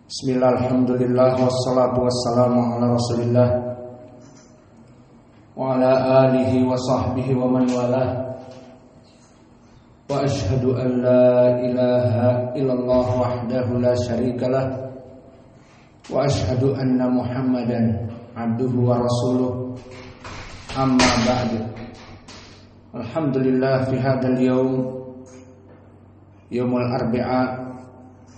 Bismillah, alhamdulillah, wassalatu wassalamu ala rasulillah wa ala alihi wa sahbihi wa man walah. Wa ashhadu an la ilaha illallah wahdahu la syarikalah wa ashhadu anna muhammadan abduhu wa rasuluh. Amma ba'du. Alhamdulillah, fi hadzal yaumul arba'a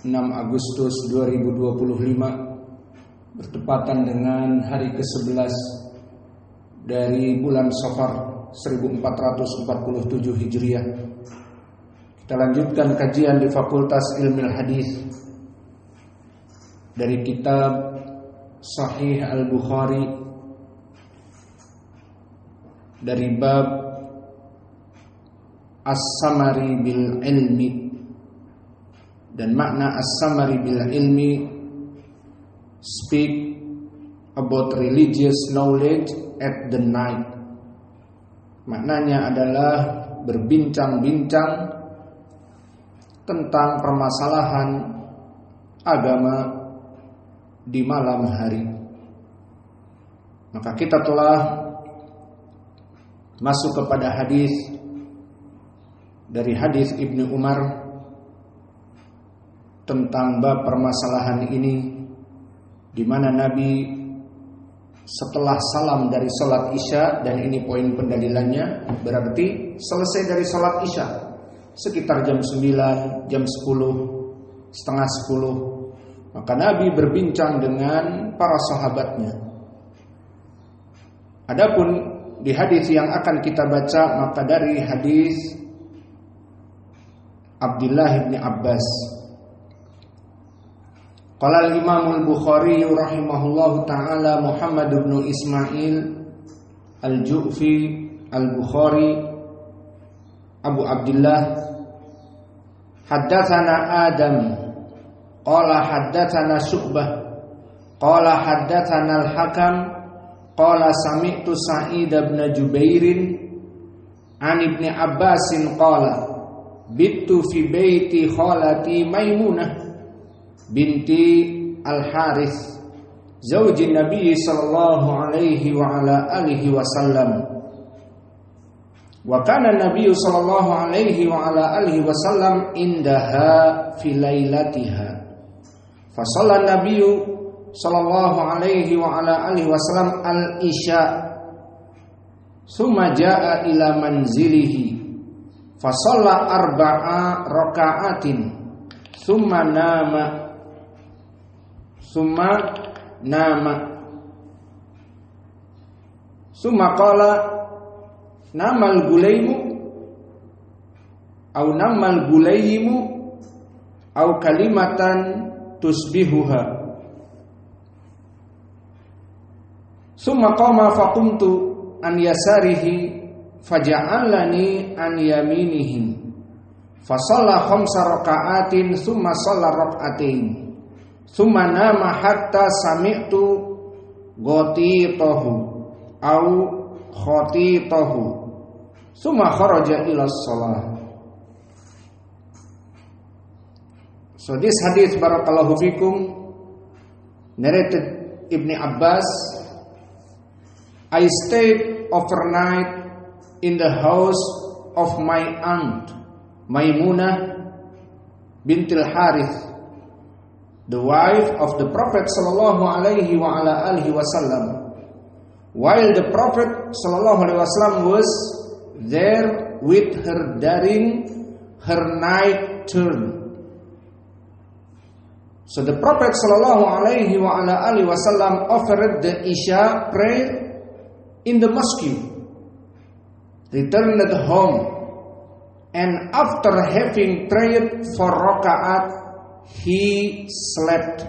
6 Agustus 2025 bertepatan dengan hari ke-11 dari bulan Safar 1447 Hijriah. Kita lanjutkan kajian di Fakultas Ilmu Hadis dari kitab Sahih Al-Bukhari dari bab As-Samari bil Ilmi. Dan makna as-samari bil ilmi, speak about religious knowledge at the night. Maknanya adalah berbincang-bincang tentang permasalahan agama di malam hari. Maka kita telah masuk kepada hadis dari hadis Ibnu Umar tentang bab permasalahan ini, di mana Nabi setelah salam dari salat Isya, dan ini poin pendalilannya, berarti selesai dari salat Isya sekitar jam 9, jam 10, setengah 10, maka Nabi berbincang dengan para sahabatnya. Adapun di hadis yang akan kita baca, maka dari hadis Abdullah bin Abbas, qala al-Imam al-Bukhari rahimahullahu ta'ala Muhammad bin Ismail al-Ju'fi al-Bukhari Abu Abdullah, haddatsana Adam qala haddatsana Syu'bah qala haddatsana al-Hakam qala sami'tu Sa'id bin Jubair an Ibn Abbas qala bittu fi baiti khalati Maimunah binti Al-Harith zauji Nabi sallallahu alaihi wa ala alihi wasallam. Wa kana Nabi sallallahu alaihi wa ala alihi wasallam indaha fi lailatiha. Fa shalla Nabi sallallahu alaihi wa ala alihi wasallam al-isya. Thumma jaa ila manzilihi fa shalla arba'a raka'atin. Thumma nama summa qala namal gulaimu au namal gulaimu au kalimatan tusbihuha summa qama faqumtu an yasarihi faja'alani an yaminihi fa shalla khamsa raka'atin summa shalla rak'atain summa nama hatta sami'tu ghotitahu au khotitahu summa kharaja ila shalah. So this hadith, barakallahu fikum, narrated Ibn Abbas, I stayed overnight in the house of my aunt Maimunah bintil Harith, the wife of the Prophet sallallahu alaihi wa ala alihi wasallam, while the Prophet sallallahu alaihi wasallam was there with her during her night turn. So the Prophet sallallahu alaihi wa ala alihi wasallam offered the Isha prayer in the mosque, returned home, and after having prayed for raka'at, he slept.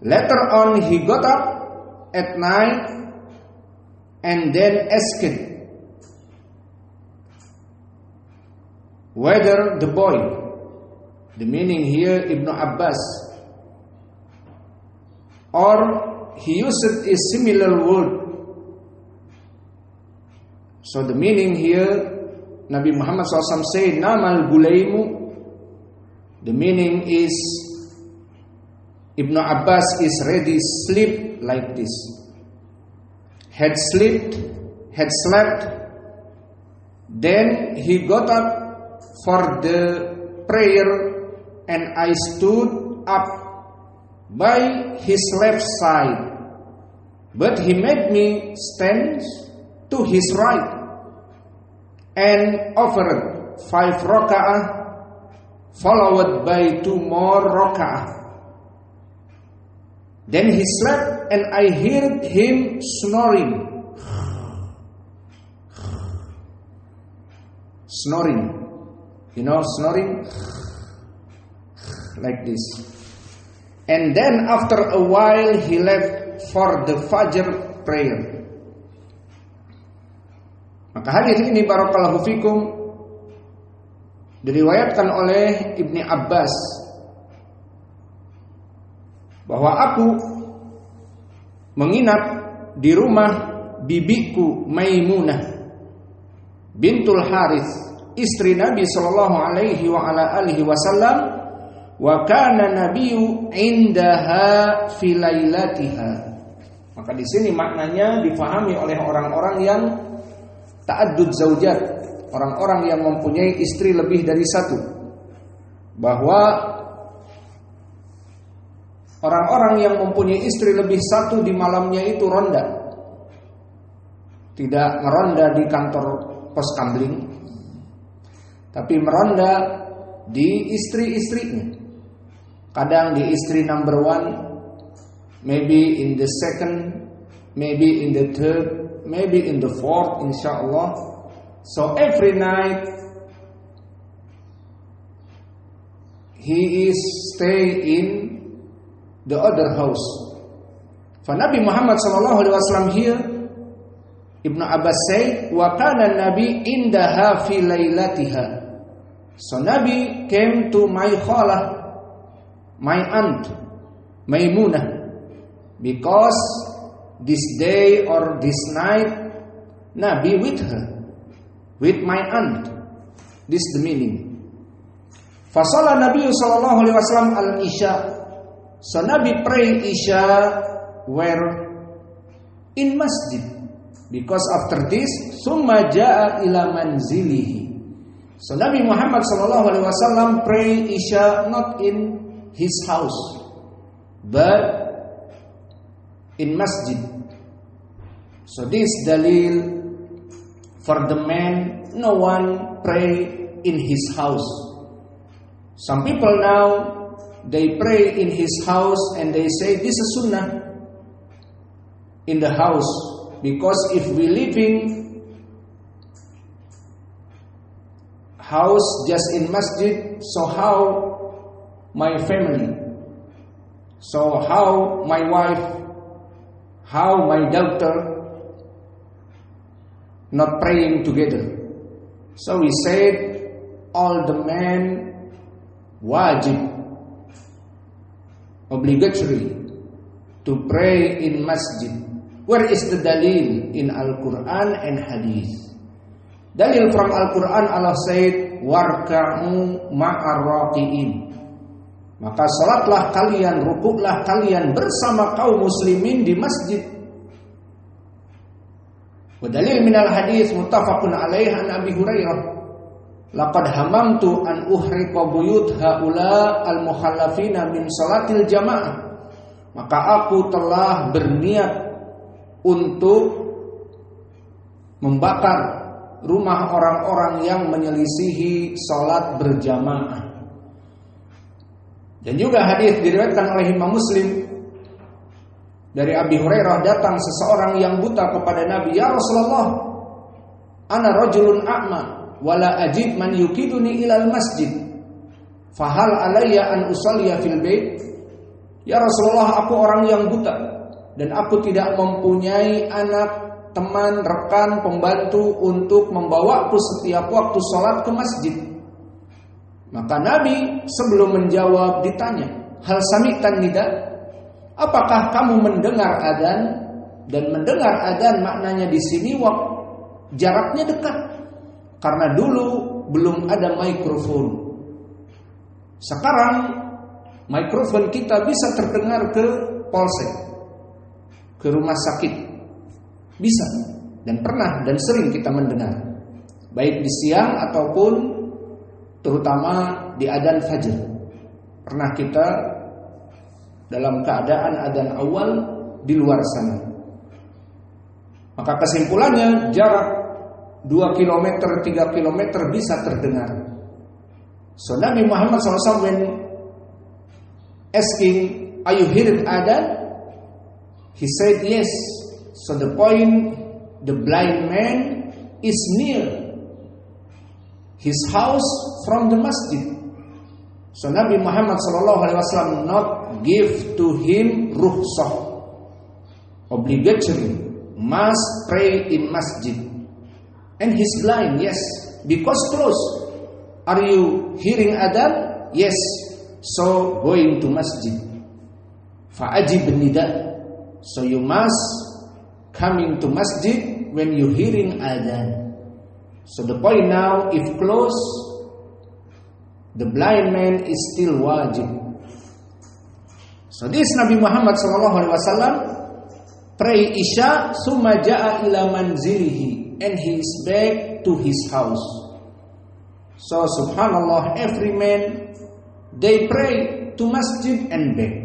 Later on he got up at night and then asked whether the boy, the meaning here Ibn Abbas, or he used a similar word. So the meaning here, Nabi Muhammad SAW said, Namal Gulaimu. The meaning is Ibnu Abbas is ready sleep like this. Had slept, then he got up for the prayer, and I stood up by his left side, but he made me stand to his right, and offered 5 raka'ah, followed by 2 more raka'ah. Then he slept, and I heard him snoring. Snoring. You know snoring? Like this. And then after a while he left for the Fajr prayer. Maka hadis ini barakallahu fikum diriwayatkan oleh Ibni Abbas bahwa aku menginap di rumah bibiku Maimunah bintul Harith, istri Nabi sallallahu alaihi wa ala alihi wasallam, wa kana nabiyyu indaha fi lailatiha. Maka di sini maknanya difahami oleh orang-orang yang ta'addud zaujat, orang-orang yang mempunyai istri lebih dari satu, bahwa orang-orang yang mempunyai istri lebih satu di malamnya itu ronda. Tidak meronda di kantor pos kamling, tapi meronda di istri-istrinya. Kadang di istri number 1, maybe in the second, maybe in the third, maybe in the fourth, insyaallah. So every night he is stay in the other house. For Nabi Muhammad sallallahu alaihi wasallam here, Ibnu Abbas say, wa kana Nabi indaha fi lailatiha. So Nabi came to my khalah, my aunt Maimunah, because this day or this night Nabi with her, with my aunt. This is the meaning. Fasalla Nabi sallallahu alaihi wasallam al-isya. So Nabi pray Isya where? In masjid. Because after this, summa jaa ila manzilihi. So Nabi Muhammad sallallahu alaihi wasallam pray Isya not in his house, but in masjid. So this dalil for the man, no one pray in his house. Some people now, they pray in his house and they say this is sunnah in the house, because if we live in house just in masjid, so how my family, so how my wife, how my daughter not praying together. So we said all the men wajib, obligatory to pray in masjid. Where is the dalil in Al-Quran and Hadith? Dalil from Al-Quran, Allah said, warka'u ma'ar raqi'in. Maka salatlah kalian, rukuklah kalian bersama kaum muslimin di masjid. Wa dalil minal hadith muttafaqun alaih an Abi Hurairah, laqad hamamtu an uhriqa buyut haula al-mukhallafina min salatil jamaah. Maka aku telah berniat untuk membakar rumah orang-orang yang menyelisihi salat berjamaah. Dan juga hadis diriwayatkan oleh Imam Muslim dari Abi Hurairah, datang seseorang yang buta kepada Nabi, ya Rasulullah, ana rajulun a'ma wala ajid man yukiduni ilal masjid, fahal alayya an usalliya fil bait. Ya Rasulullah, aku orang yang buta dan aku tidak mempunyai anak, teman, rekan, pembantu untuk membawaku setiap waktu salat ke masjid. Maka Nabi sebelum menjawab ditanya, hal sami'tan nida? Apakah kamu mendengar adzan? Dan mendengar adzan maknanya di sini jaraknya dekat. Karena dulu belum ada mikrofon. Sekarang mikrofon kita bisa terdengar ke polsek, ke rumah sakit. Bisa, dan pernah dan sering kita mendengar, baik di siang ataupun terutama di adzan fajr. Pernah kita dalam keadaan adzan awal di luar sana. Maka kesimpulannya, jarak 2 km, 3 km bisa terdengar. So Nabi Muhammad SAW when asking, "Are you hearing adzan?" He said yes. So the point, the blind man is near his house from the masjid. So Nabi Muhammad SAW not give to him rukhsah, obligatory, must pray in masjid. And he's blind, yes, because close. Are you hearing adzan? Yes. So going to masjid. Fa'ajib nida. So you must coming to masjid when you hearing adzan. So the point now, if close, the blind man is still wajib. So this Nabi Muhammad SAW pray Isya, summa ja'a ila manzilihi, and he is back to his house. So subhanallah, every man, they pray to masjid and back.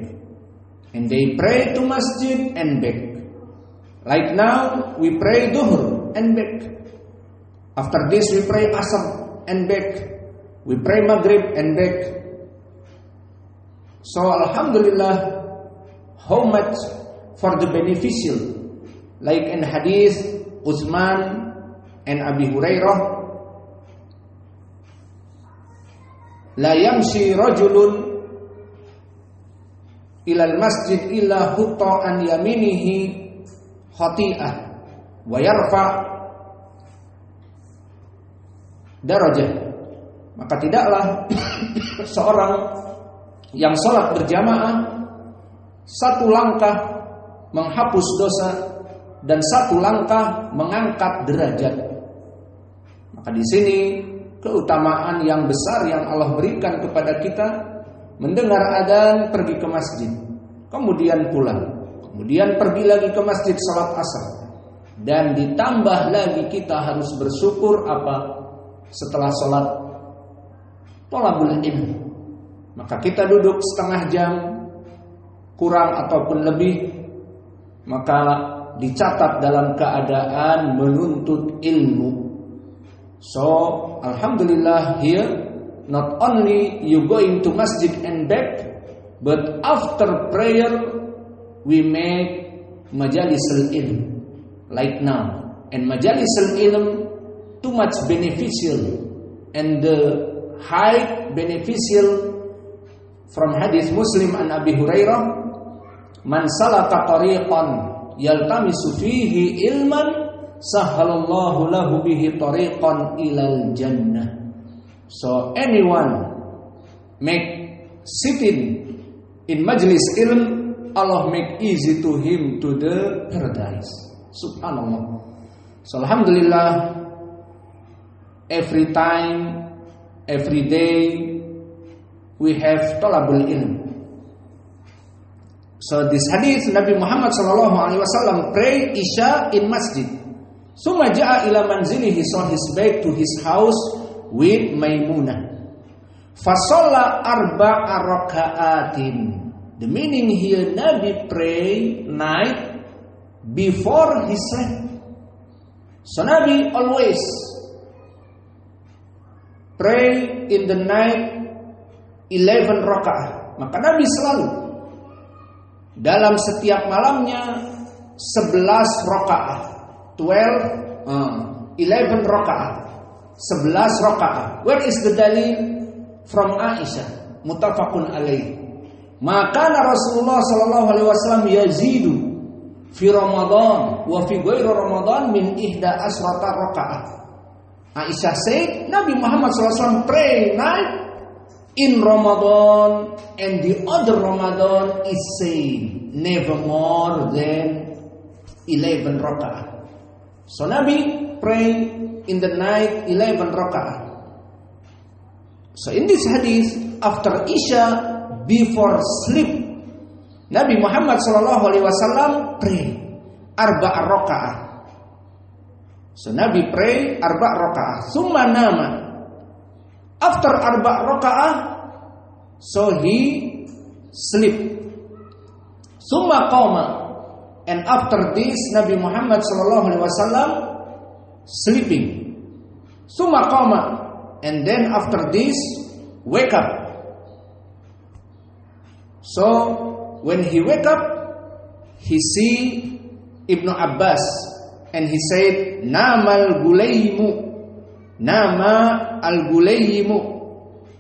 And they pray to masjid and back. Like now, we pray Dhuhr and back. After this, we pray Asr and back. We pray Maghrib and back. So alhamdulillah, how much for the beneficial. Like in hadith Uthman and Abi Hurairah, la yamshi rajulun ilal masjid illa hutta an yaminihi khati'ah wa yarfa darajah. Maka tidaklah seorang yang sholat berjamaah satu langkah menghapus dosa dan satu langkah mengangkat derajat. Maka di sini keutamaan yang besar yang Allah berikan kepada kita, mendengar adzan pergi ke masjid, kemudian pulang, kemudian pergi lagi ke masjid salat asar, dan ditambah lagi kita harus bersyukur apa? Setelah salat thalabul ilm, maka kita duduk setengah jam kurang ataupun lebih, maka dicatat dalam keadaan menuntut ilmu. So alhamdulillah, here not only you going to masjid and back, but after prayer we make majalis al-ilm like now. And majalis al-ilm too much beneficial, and the high beneficial from hadith Muslim an Abi Hurairah, man salaka tariqan yaltamisu fihi ilman sahhalallahu lahu bihi tariqan ilal jannah. So anyone make sitting in majlis ilm, Allah make easy to him to the paradise. Subhanallah. So alhamdulillah, every time, every day we have talabul ilm. So this hadith, Nabi Muhammad SAW pray Isya in masjid. Summa ja'a ila manzilihi, so he's back to his house with Maimunah. Fasalla arba'a raka'atin. The meaning here, Nabi pray night before he slept. So Nabi always pray in the night 11 raka'ah. Maka Nabi selalu dalam setiap malamnya 11 raka'ah, 11 raka'ah, 11 raka'ah. Where is the dalil? From Aisyah, muttafaqun alaih. Maka Rasulullah sallallahu alaihi wasallam yazidu fi Ramadan wa fi ghairi Ramadan min 11 raka'ah. Aisyah said Nabi Muhammad SAW pray night in Ramadan, and the other Ramadan is saying never more than 11 raka'ah. So Nabi pray in the night 11 raka'ah. So in this hadith, after Isya, before sleep, Nabi Muhammad SAW pray arba' rakaah. So Nabi pray arba' rakaah. Summa nama. After arba' rakaah, so he sleep. Summa qama. And after this, Nabi Muhammad SAW sleeping. Summa qama. And then after this, wake up. So when he wake up, he see Ibnu Abbas, and he said, Nama al-Gulaymu, Nama al-Gulaymu.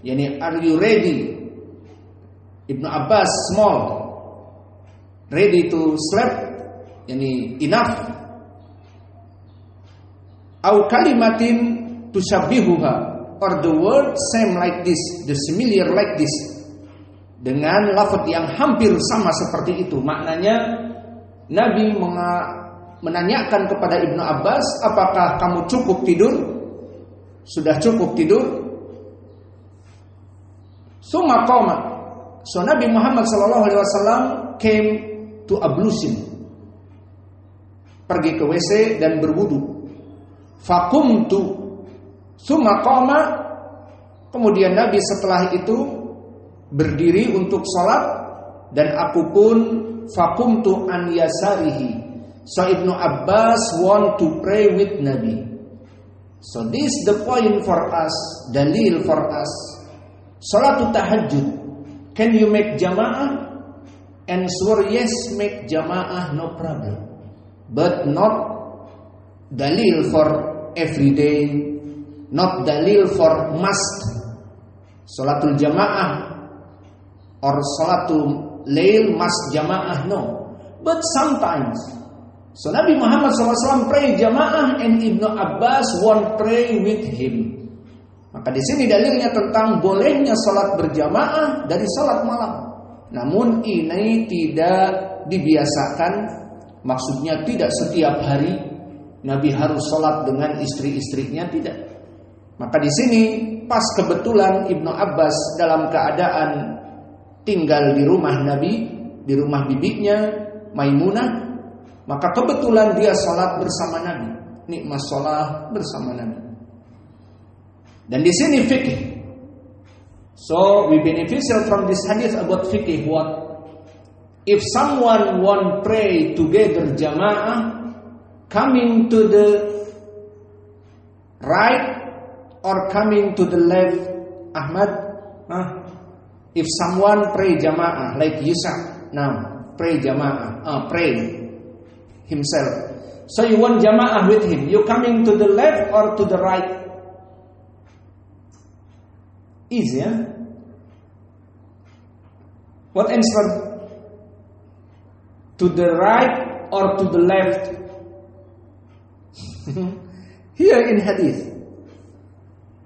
Yani, are you ready? Ibnu Abbas, small, ready to sleep? Yani, enough. Au kalimatin tushabbihuha, or the word same like this, the similar like this, dengan lafaz yang hampir sama seperti itu. Maknanya Nabi menanyakan kepada Ibnu Abbas, apakah kamu cukup tidur? Sudah cukup tidur? Summa qama. So Nabi Muhammad SAW came to ablution, pergi ke WC dan berwudu. Faqumtu. Summa qama. Kemudian Nabi setelah itu berdiri untuk sholat, dan aku pun faqumtu an yasarihi. So Ibnu Abbas want to pray with Nabi. So this the point for us, dalil for us. Salatul tahajjud, can you make jamaah? Answer yes, make jamaah, no problem. But not dalil for everyday, not dalil for must. Salatul jamaah or salatul lail must jamaah, no. But sometimes, so Nabi Muhammad SAW pray jamaah, and Ibnu Abbas won't pray with him. Maka di sini dalilnya tentang bolehnya salat berjamaah dari salat malam. Namun ini tidak dibiasakan, maksudnya tidak setiap hari Nabi harus salat dengan istri-istrinya, tidak. Maka di sini pas kebetulan Ibnu Abbas dalam keadaan tinggal di rumah Nabi, di rumah bibinya Maimunah, maka kebetulan dia sholat bersama Nabi, nikmat sholat bersama Nabi. Dan di sini fikih. So we beneficial from this hadith about fikih. What if someone want pray together jamaah, coming to the right or coming to the left, Ahmad? If someone pray jamaah like Yusak now, pray jamaah, pray himself. So you want jamaah with him, you coming to the left or to the right? Easy, yeah? What answer? To the right or to the left? Here in hadith.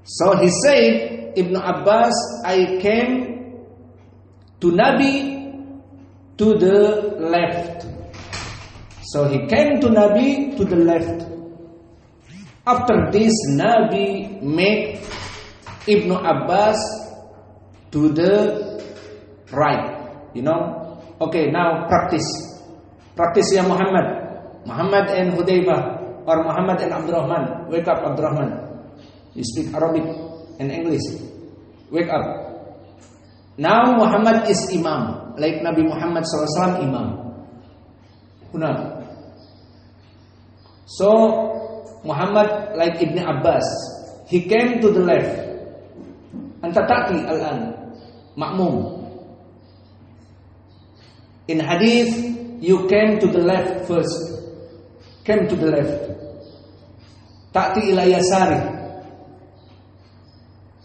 So he said, Ibn Abbas, I came to Nabi to the left. So he came to Nabi to the left. After this, Nabi made Ibn Abbas to the right. You know? Okay, now practice. Practice ya Muhammad. Muhammad and Hudayfah, or Muhammad and Abdurrahman. Wake up, Abdurrahman. You speak Arabic and English. Wake up. Now Muhammad is imam, like Nabi Muhammad SAW imam. Huna. So Muhammad like Ibn Abbas, he came to the left. Anta ta'ti al-an, ma'mum. In hadith, you came to the left first. Came to the left. Ta'ti ila yasari.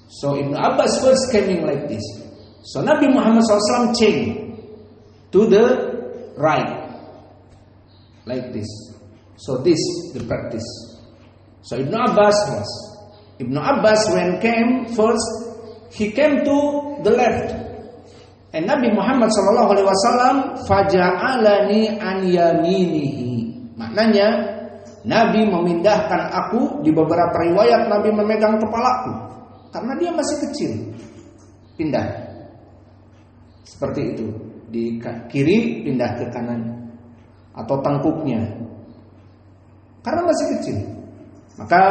So Ibn Abbas first came like this. So Nabi Muhammad SAW changed to the right, like this. So this the practice. So Ibn Abbas when came first, he came to the left, and Nabi Muhammad SAW faja'alani an yaminihi. Maknanya Nabi memindahkan aku. Di beberapa riwayat Nabi memegang kepalaku karena dia masih kecil. Pindah. Seperti itu. Di kiri pindah ke kanan atau tengkuknya. Karena masih kecil. Maka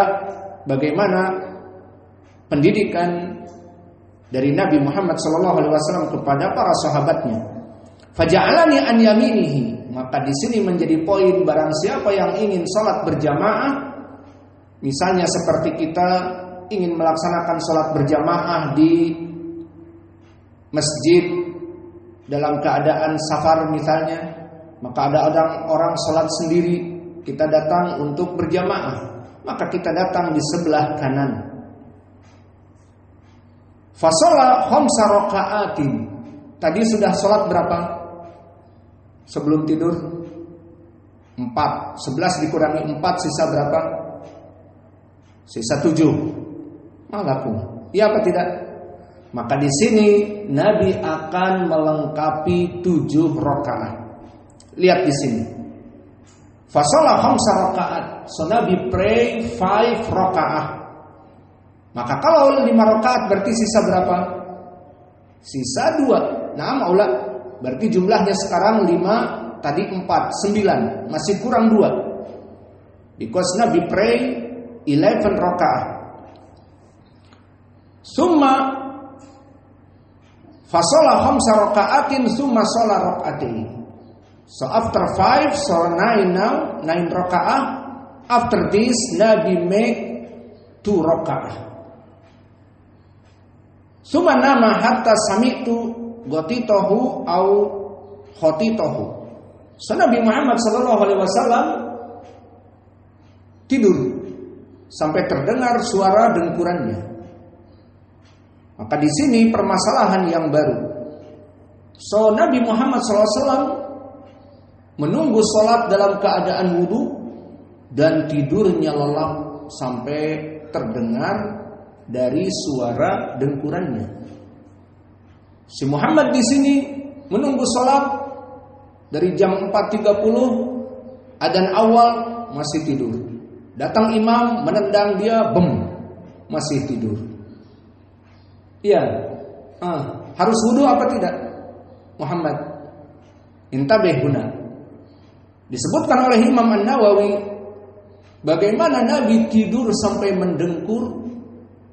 bagaimana pendidikan dari Nabi Muhammad SAW kepada para sahabatnya? Faja'alani an yaminihi. Maka di sini menjadi poin, barang siapa yang ingin salat berjamaah, misalnya seperti kita ingin melaksanakan salat berjamaah di masjid dalam keadaan safar misalnya, maka ada orang salat sendiri, kita datang untuk berjamaah, maka kita datang di sebelah kanan. Fasala khamsa raka'atin. Tadi sudah salat berapa? Sebelum tidur 4. 11 dikurangi 4 sisa berapa? Sisa 7. Malakum. Iya apa tidak? Maka di sini Nabi akan melengkapi 7 rakaat. Lihat di sini. Fasala khamsa rakaat. So Nabi pray 5 rakaat. Maka kalau 5 rakaat berarti sisa berapa? Sisa 2. Nah, maulah berarti jumlahnya sekarang 5, tadi 4, 9, masih kurang 2. Because Nabi pray 11 rakaat. Summa fasala khamsa rakaatin summa shala rakaatain. So after 5, so 9 now, 9 rakaat. After this Nabi make 2 rakaat. Summa nama hatta sami'tu gotitohu au khotitohu. So Nabi Muhammad SAW tidur sampai terdengar suara dengkurannya. Maka di sini permasalahan yang baru. So Nabi Muhammad SAW menunggu sholat dalam keadaan wudu dan tidurnya lelap sampai terdengar dari suara dengkurannya. Si Muhammad di sini menunggu sholat dari jam 4.30, adzan awal masih tidur. Datang imam menendang dia, masih tidur. Iya, harus wudu apa tidak? Muhammad, intabih guna. Disebutkan oleh Imam An-Nawawi, bagaimana Nabi tidur sampai mendengkur,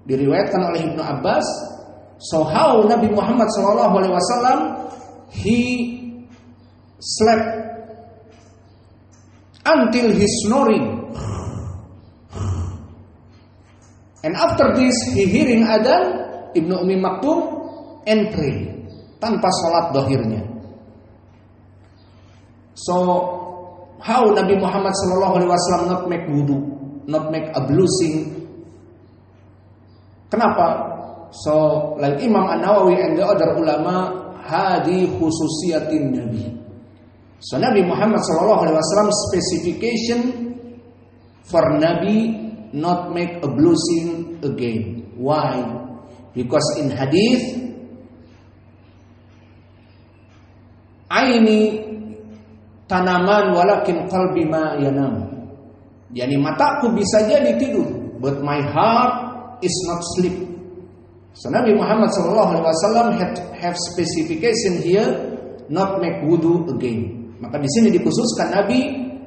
diriwayatkan oleh Ibnu Abbas. So how Nabi Muhammad SAW he slept until he snoring, and after this he hearing adzan Ibnu Ummi Maktum and pray tanpa sholat dohirnya. So how Nabi Muhammad SAW not make wudu, not make ablusing? Kenapa? So like Imam An-Nawawi and the other ulama, hadi khususiyatin Nabi. So Nabi Muhammad SAW specification for Nabi not make ablusing again. Why? Because in hadith, aini tanaman walakin qalbi ma yanam. Yani mataku bisa jadi tidur, but my heart is not sleep. So Nabi Muhammad SAW have specification here, not make wudu again. Maka di sini dikhususkan Nabi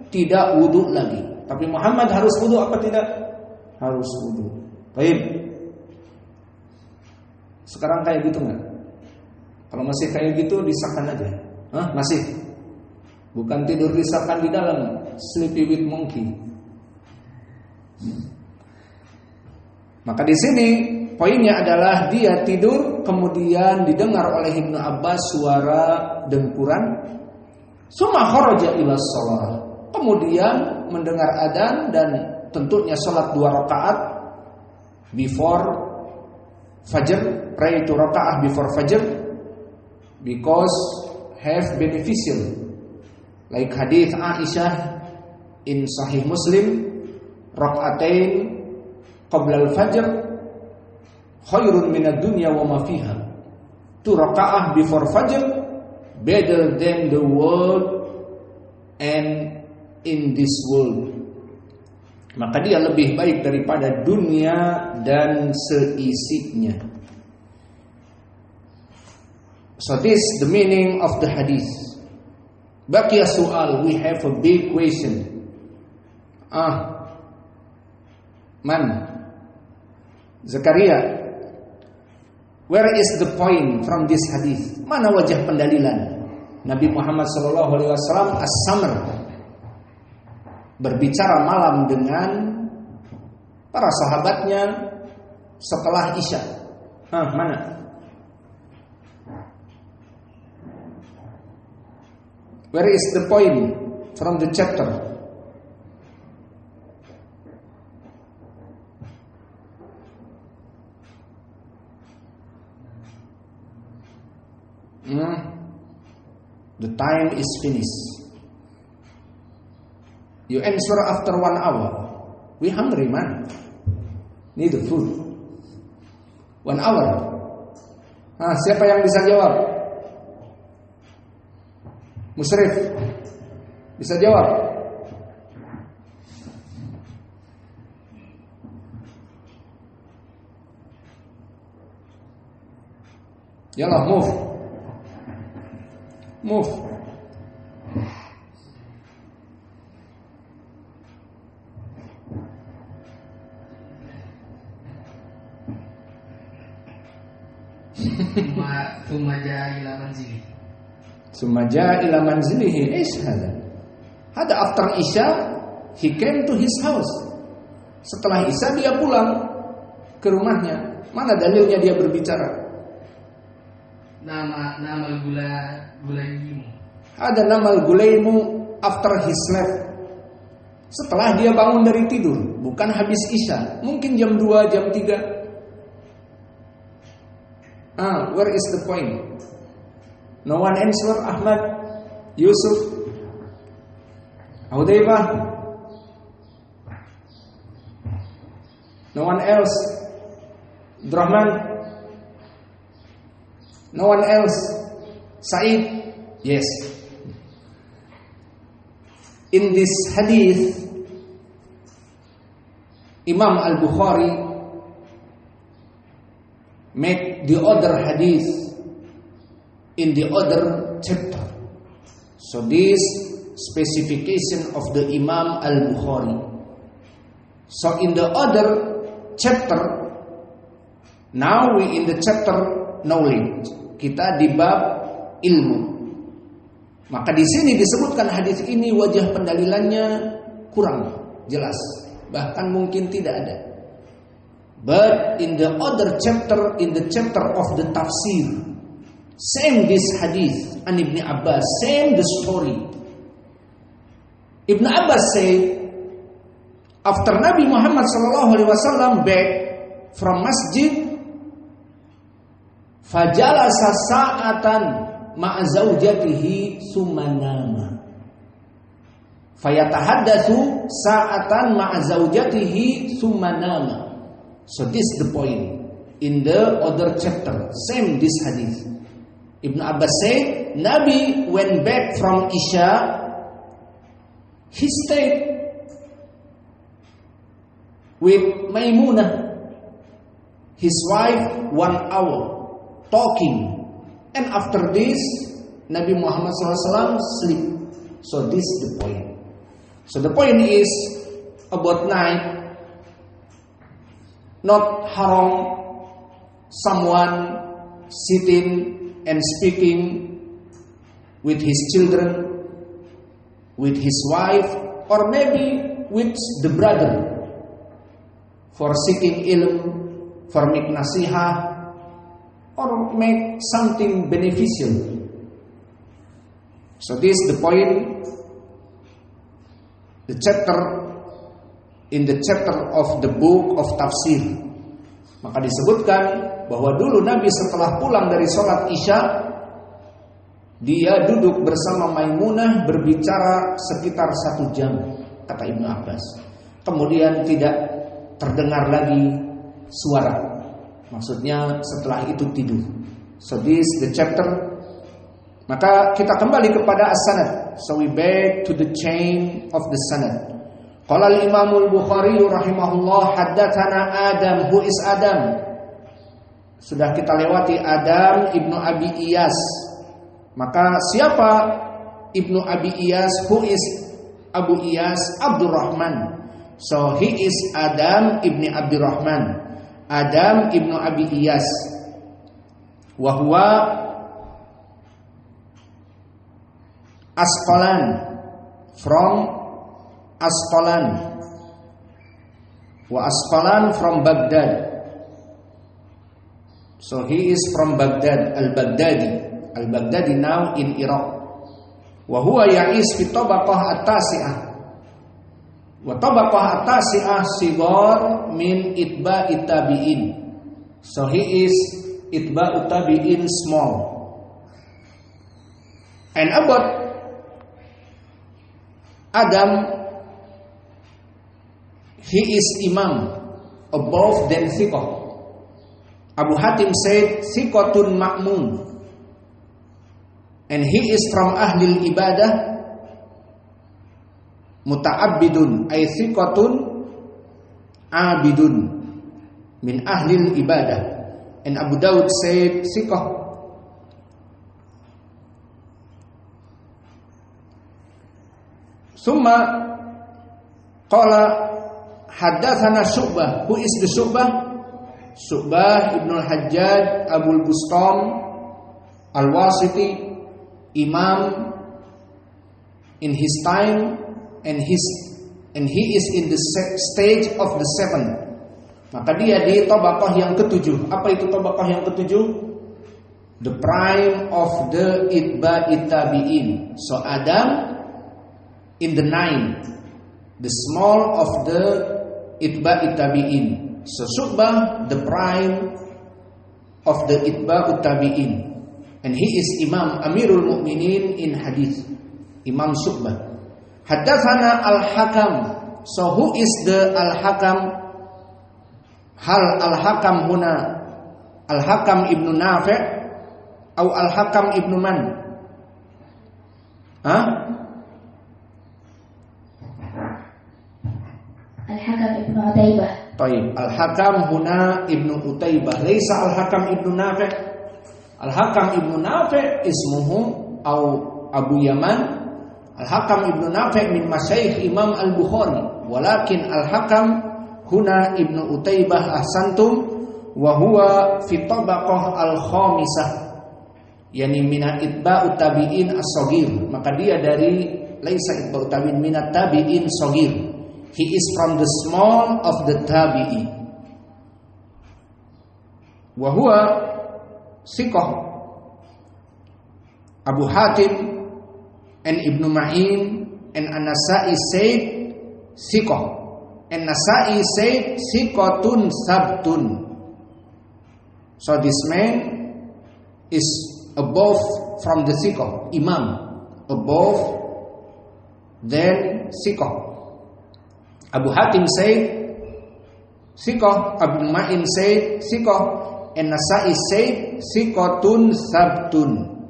tidak wudu lagi. Tapi Muhammad harus wudu apa tidak? Harus wudu. Baik. Sekarang kayak gitu nggak? Kalau masih kayak gitu disahkan aja. Masih. Bukan tidur disahkan di dalam, sleepy with monkey. Maka di sini poinnya adalah dia tidur, kemudian didengar oleh Ibnu Abbas suara dengkuran. Summa kharaja ila shalah. Kemudian mendengar adzan dan tentunya salat 2 rakaat before fajr, pray 2 rakaat before fajr because have beneficial. Like hadith Aisyah in Sahih Muslim, rakaatain qabla al-fajr khairun minad dunya wa ma fiha. 2 rakaat before fajr better than the world and in this world. Maka dia lebih baik daripada dunia dan seisinya. So this the meaning of the hadith. Baqiya su'al, we have a big question. Man? Zakaria, where is the point from this hadith? Mana wajah pendalilan? Nabi Muhammad SAW as-samr, berbicara malam dengan para sahabatnya setelah Isya. Mana? Where is the point from the chapter? The time is finished. You answer after 1 hour. We hungry, man. Need the food. 1 hour. Siapa yang bisa jawab? Musyrif bisa jawab? Yalah, move. Sumaja ila manzilihi. Hada after Isya, he came to his house. Setelah Isya dia pulang ke rumahnya. Mana dalilnya dia berbicara? Nama Gulaimu. Ada nama Gulaimu after his left. Setelah dia bangun dari tidur, bukan habis Isya. Mungkin jam 2, jam 3. Where is the point? No one answer. Ahmad, Yusuf, Hudzaifah. No one else. Abdurrahman. No one else. Said. Yes. In this hadith, Imam Al-Bukhari made the other hadith in the other chapter. So this specification of the Imam Al-Bukhari. So in the other chapter, now we in the chapter knowledge. Kita di bab ilmu. Maka di sini disebutkan hadis ini wajah pendalilannya kurang jelas, bahkan mungkin tidak ada. But in the other chapter, in the chapter of the tafsir, same this hadith an Ibn Abbas, same the story. Ibn Abbas said, after Nabi Muhammad SAW back from masjid, fajalasa sa'atan ma'a zawjatihi sumanama. Fayatahaddatsu sa'atan ma'a zawjatihi sumanama. So this is the point. In the other chapter, same this hadith. Ibn Abbas said, Nabi went back from Isya, he stayed with Maimunah, his wife, 1 hour, talking. And after this, Nabi Muhammad SAW sleep. So this is the point. So the point is about night, not haram someone sitting and speaking with his children, with his wife, or maybe with the brother for seeking ilm, for make nasihah, or make something beneficial. So this is the point. The chapter in the chapter of the book of tafsir. Maka disebutkan bahwa dulu Nabi setelah pulang dari sholat Isya, dia duduk bersama Maimunah berbicara sekitar 1 jam, kata Ibnu Abbas. Kemudian tidak terdengar lagi suara. Maksudnya setelah itu tidur. So this the chapter. Maka kita kembali kepada as-sanad. So we back to the chain of the sanad. Qala al-Imam al-Bukhari rahimahullah haddatsana Adam. Who is Adam? sudah kita lewati Adam ibnu Abi Iyas. Maka siapa ibnu Abi Iyas? Who is Abu Iyas? Abdurrahman. So he is Adam ibni Abdurrahman. Adam ibnu Abi Iyas. Wahwa Asqalan, from Asqalan. Wa Asqalan from Baghdad. So he is from Baghdad, Al-Baghdadi now in Iraq. Wa huwa ya'is fi tabaqah at-tasi'ah. Wa tabaqah at-tasi'ah sigar min itba'i tabi'in. So he is itba'u tabi'in small. And about Adam, he is imam above than thiqah. Abu Hatim said thiqatun ma'mun, and he is from ahlil ibadah. Muta'abbidun ay thiqatun abidun min ahlil ibadah. And Abu Dawud said thiqah. Thumma qala haddathana Syu'bah. Who is the Syu'bah? Syu'bah ibn al-Hajjaj Abul Bustam Al-Wasiti, imam in his time, and he is in the stage of the seventh. Maka dia di tabaqah yang ketujuh. Apa itu tabaqah yang ketujuh? The prime of the itba'i tabi'in. So Adam in the ninth, the small of the itba'i tabi'in. So Syu'bah, the prime of the itba'u tabi'in, and he is Imam Amirul Mu'minin in hadith. Imam Syu'bah. Haddathana Al-Hakam. So who is the Al-Hakam? Hal Al-Hakam huna Al-Hakam ibnu Nafi' atau Al-Hakam ibnu man? Al-Hakam ibnu Utaibah. Baik, Al-Hakam huna ibnu Utaibah. Laisa Al-Hakam ibnu Nafi'. Al-Hakam ibnu Nafi' ismuhu au Abu Yaman. Al-Hakam ibnu Nafi' min masyayikh Imam Al-Bukhari. Walakin Al-Hakam huna ibnu Utaibah ahsantum wa huwa fi tabaqah al-khamisah. Yani mina itba'u tabi'in as-saghir. Maka dia dari laisa itba'u tabi'in minat tabi'in saghir. He is from the small of the tabi'i. Wa huwa thiqah. Abu Hatim and Ibnu Ma'in and An-Nasa'i said thiqah. And Nasa'i said thiqatun sabtun. So this man is above from the thiqah, imam, above than thiqah. Abu Hatim said thiqah, Abu Ma'in said thiqah, and Nasa'i said thiqatun sabtun.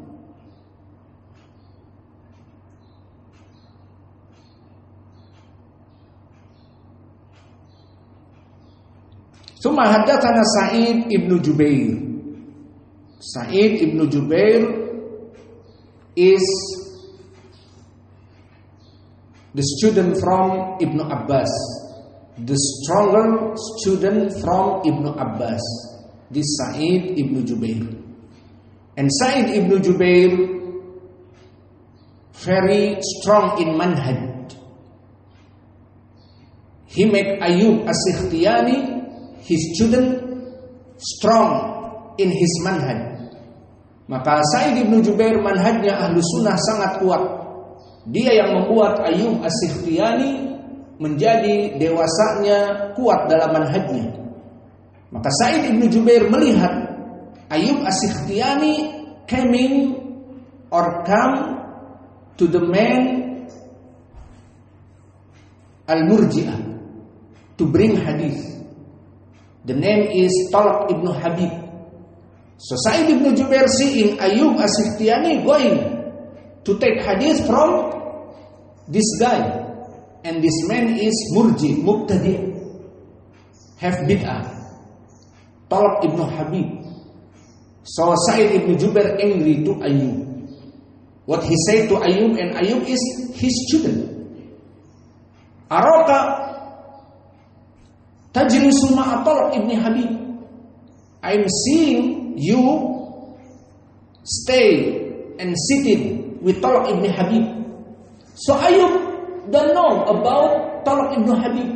Thumma haddathana Sa'id ibn Jubair. Sa'id ibn Jubair is the student from Ibn Abbas, the stronger student from Ibn Abbas, this Sa'id ibn Jubair. And Sa'id ibn Jubair very strong in manhaj. He made Ayyub as-Sikhtiyani, his student, strong in his manhaj. Maka Sa'id ibn Jubair manhajnya ahlu sunnah sangat kuat. Dia yang membuat Ayyub as-Sikhtiyani menjadi dewasanya kuat dalam manhajnya. Maka Sa'id ibn Jubair melihat Ayyub as-Sikhtiyani come to the man al-Murji'ah to bring hadith. The name is Talq ibn Habib. So Sa'id ibn Jubair seeing Ayyub as-Sikhtiyani going to take hadith from this guy, and this man is murji, mubtadi', have bid'ah. Talq ibn Habib. So Sa'id ibn Jubair angry to Ayyub. What he said to Ayyub, and Ayyub is his student. Araka tajlisu ma'a Talq ibn Habib. I'm seeing you stay and sitting with Talq ibn Habib. So Ayyub don't know about Talq ibn Habib.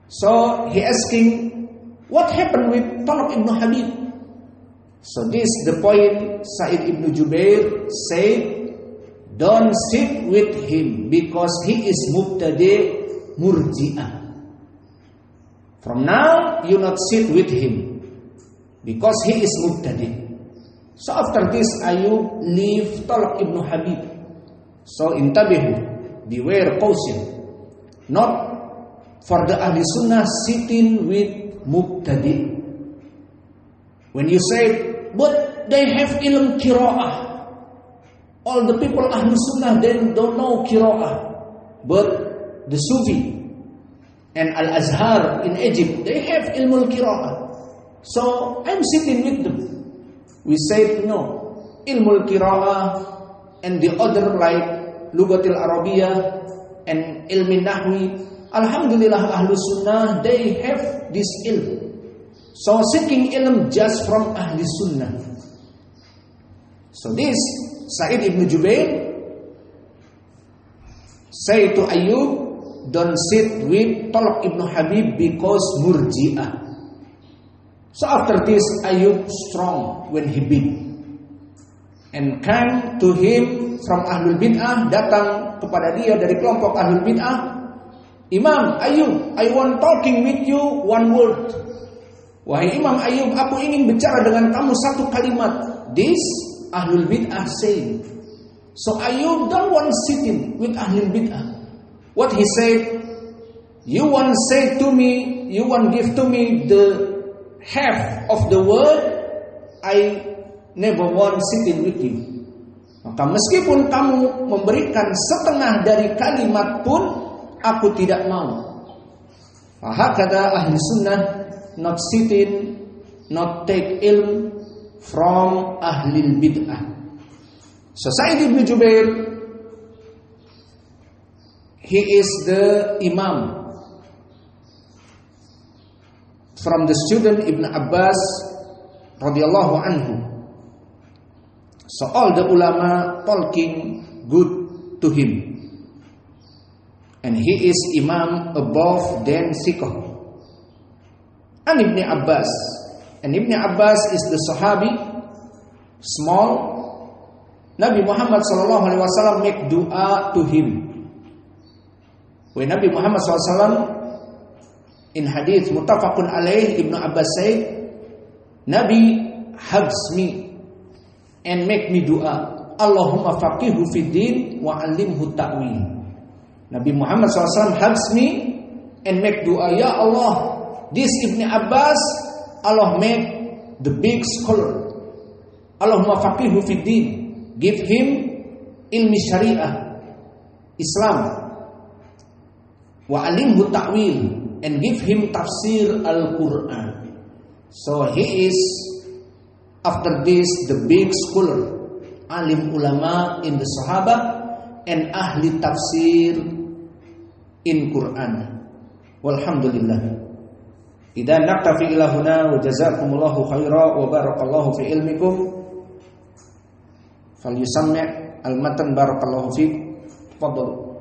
So he asking, what happened with Talq ibn Habib? So this the point Sa'id ibn Jubair said, don't sit with him because he is mubtadi murji'ah. From now you not sit with him because he is mubtadi. So after this Ayyub leave Talq ibn Habib. So intabihu, beware, caution, not for the Ahli Sunnah sitting with mubtadi. When you say, but they have ilm qira'ah. All the people Ahlu Sunnah, they don't know qira'ah. But the Sufi and Al-Azhar in Egypt, they have ilmul qira'ah. So I'm sitting with them. We said no. Ilmul qira'ah and the other like Lugatil Arabiyah and Ilmin Nahwi. Alhamdulillah Ahlu Sunnah, they have this ilm. So seeking ilm just from Ahli Sunnah. So this Sa'id ibn Jubair say to Ayyub, don't sit with Talq ibn Habib because murji'ah. So after this Ayyub strong when he beat and came to him from Ahlul Bid'ah, datang kepada dia dari kelompok Ahlul Bid'ah, Imam Ayyub, I want talking with you one word. Wahai Imam Ayyub, aku ingin bicara dengan kamu satu kalimat. This Ahlul Bid'ah saying. So Ayyub don't want sitting with Ahlul Bid'ah. What he said, you want say to me, you want give to me the half of the word, I never want sitting with you. Maka meskipun kamu memberikan setengah dari kalimat pun, aku tidak mau. Hakada Ahli Sunnah, not sitting, not take ilm from Ahlil Bid'ah. So Sa'id ibn Jubair, he is the Imam from the student Ibn Abbas radhiyallahu anhu. So all the ulama talking good to him, and he is Imam above than Siqah. And Ibn Abbas, and Ibn Abbas is the Sahabi, small. Nabi Muhammad SAW make dua to him. When Nabi Muhammad SAW in hadith muttafaqun alaih, Ibn Abbas said, Nabi hugs me and make me dua, Allahumma faqihu fid din wa alimhu ta'wil. Nabi Muhammad SAW hugs me and make dua, Ya Allah, this Ibn Abbas, Allah make the big scholar. Allahumma faqihu fid din, give him ilmi syariah, Islam, wa alimhu ta'wil, and give him tafsir al-Quran. So he is after this the big scholar, alim ulama in the Sahaba and ahli tafsir in Quran. Walhamdulillah. Idza naktafi ila huna wa jazakumullahu khaira wa barakallahu fi ilmikum. Falyusammi' al-matan barakallahu fiik. Tafadhal.